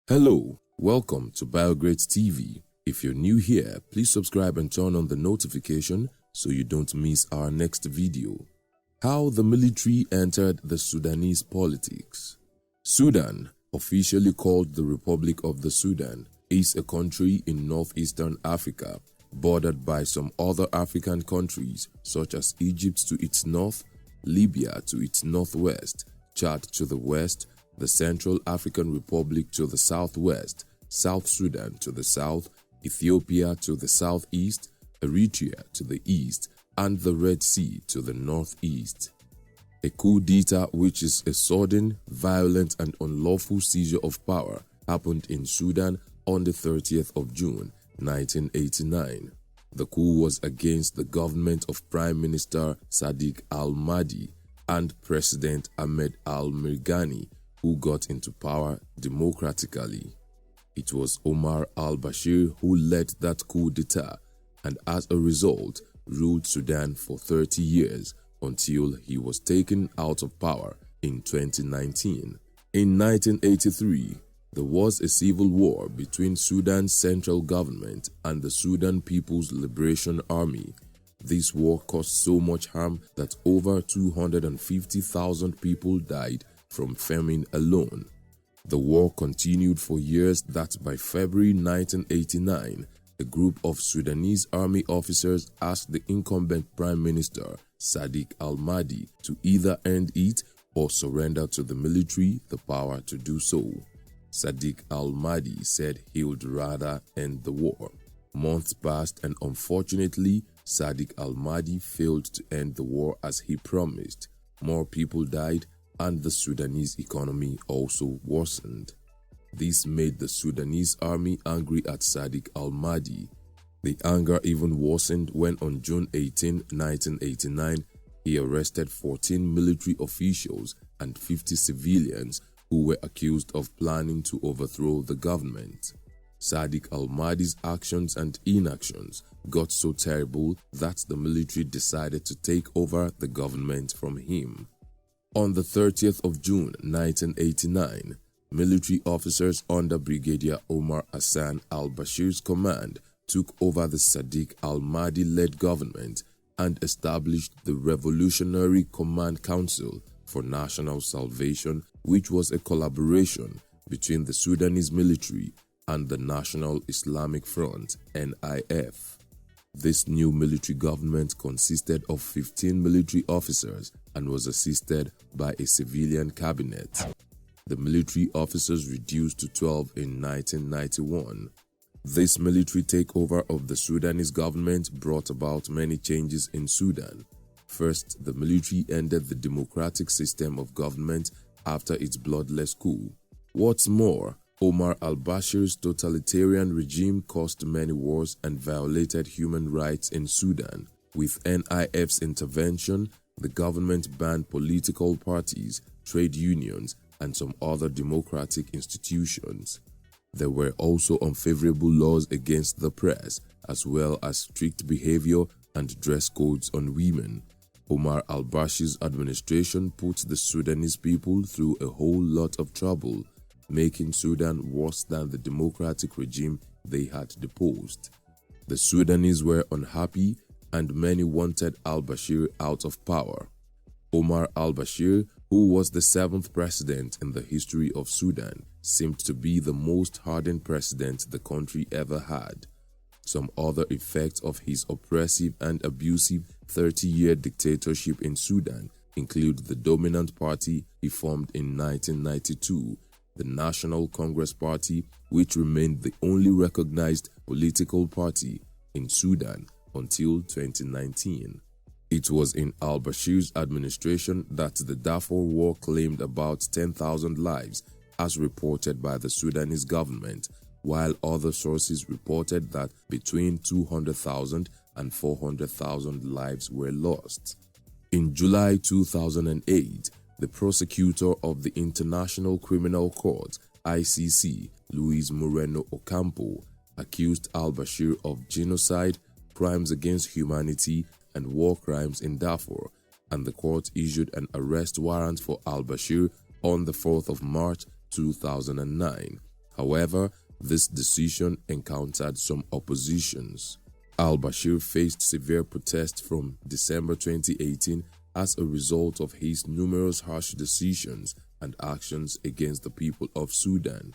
Hello, welcome to BioGreat TV. If you're new here, please subscribe and turn on the notification so you don't miss our next video. How the military entered the Sudanese politics. Sudan, officially called the Republic of the Sudan, is a country in northeastern Africa, bordered by some other African countries such as Egypt to its north, Libya to its northwest, Chad to the west, the Central African Republic to the southwest, South Sudan to the south, Ethiopia to the southeast, Eritrea to the east, and the Red Sea to the northeast. A coup d'etat, which is a sudden, violent, and unlawful seizure of power, happened in Sudan on the 30th of June, 1989. The coup was against the government of Prime Minister Sadiq al-Mahdi and President Ahmed al-Mirghani, who got into power democratically. It was Omar al-Bashir who led that coup d'etat and as a result ruled Sudan for 30 years until he was taken out of power in 2019. In 1983, there was a civil war between Sudan's central government and the Sudan People's Liberation Army. This war caused so much harm that over 250,000 people died from famine alone. The war continued for years that by February 1989, a group of Sudanese army officers asked the incumbent Prime Minister Sadiq al-Mahdi to either end it or surrender to the military the power to do so. Sadiq al-Mahdi said he would rather end the war. Months passed and unfortunately, Sadiq al-Mahdi failed to end the war as he promised. More people died and the Sudanese economy also worsened. This made the Sudanese army angry at Sadiq al-Mahdi. The anger even worsened when on June 18, 1989, he arrested 14 military officials and 50 civilians who were accused of planning to overthrow the government. Sadiq al-Mahdi's actions and inactions got so terrible that the military decided to take over the government from him. On the 30th of June 1989, military officers under Brigadier Omar al-Bashir's command took over the Sadiq al-Mahdi-led government and established the Revolutionary Command Council for National Salvation, which was a collaboration between the Sudanese military and the National Islamic Front (NIF). This new military government consisted of 15 military officers and was assisted by a civilian cabinet. The military officers reduced to 12 in 1991. This military takeover of the Sudanese government brought about many changes in Sudan. First, the military ended the democratic system of government after its bloodless coup. What's more, Omar al-Bashir's totalitarian regime caused many wars and violated human rights in Sudan. With NIF's intervention, the government banned political parties, trade unions, and some other democratic institutions. There were also unfavorable laws against the press, as well as strict behavior and dress codes on women. Omar al-Bashir's administration put the Sudanese people through a whole lot of trouble, making Sudan worse than the democratic regime they had deposed. The Sudanese were unhappy and many wanted al-Bashir out of power. Omar al-Bashir, who was the 7th president in the history of Sudan, seemed to be the most hardened president the country ever had. Some other effects of his oppressive and abusive 30-year dictatorship in Sudan include the dominant party he formed in 1992, the National Congress Party, which remained the only recognized political party in Sudan until 2019. It was in al-Bashir's administration that the Darfur War claimed about 10,000 lives, as reported by the Sudanese government, while other sources reported that between 200,000 and 400,000 lives were lost. In July 2008, the prosecutor of the International Criminal Court, ICC, Luis Moreno Ocampo, accused al-Bashir of genocide, crimes against humanity, and war crimes in Darfur, and the court issued an arrest warrant for al-Bashir on the 4th of March 2009. However, this decision encountered some oppositions. Al-Bashir faced severe protests from December 2018 as a result of his numerous harsh decisions and actions against the people of Sudan.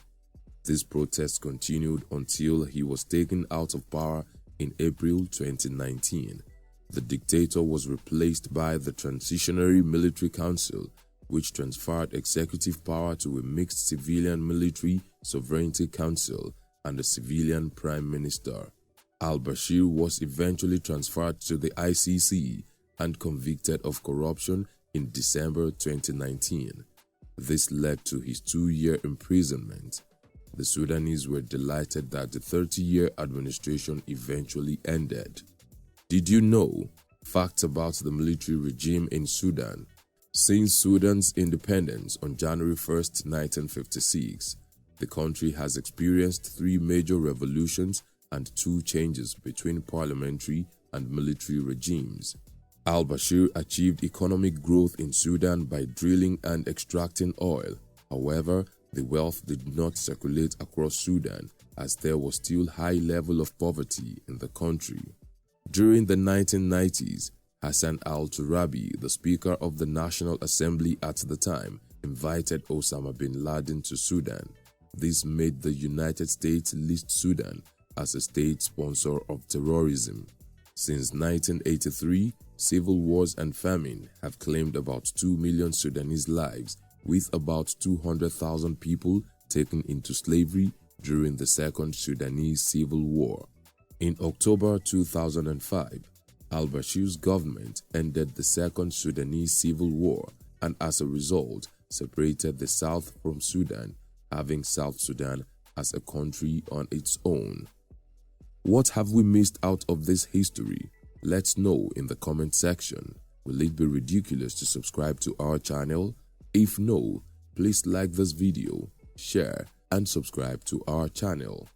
These protests continued until he was taken out of power in April 2019. The dictator was replaced by the Transitionary Military Council, which transferred executive power to a mixed civilian-military sovereignty council and a civilian prime minister. Al-Bashir was eventually transferred to the ICC and convicted of corruption in December 2019. This led to his 2-year imprisonment. The Sudanese were delighted that the 30-year administration eventually ended. Did you know facts about the military regime in Sudan? Since Sudan's independence on January 1, 1956, the country has experienced 3 major revolutions and 2 changes between parliamentary and military regimes. Al-Bashir achieved economic growth in Sudan by drilling and extracting oil. However, the wealth did not circulate across Sudan as there was still high level of poverty in the country. During the 1990s, Hassan al-Turabi, the Speaker of the National Assembly at the time, invited Osama bin Laden to Sudan. This made the United States list Sudan as a state sponsor of terrorism. Since 1983, civil wars and famine have claimed about 2 million Sudanese lives, with about 200,000 people taken into slavery during the Second Sudanese Civil War. In October 2005, al-Bashir's government ended the Second Sudanese Civil War and as a result separated the South from Sudan, having South Sudan as a country on its own. What have we missed out of this history? Let's know in the comment section. Will it be ridiculous to subscribe to our channel? If no, please like this video, share and subscribe to our channel.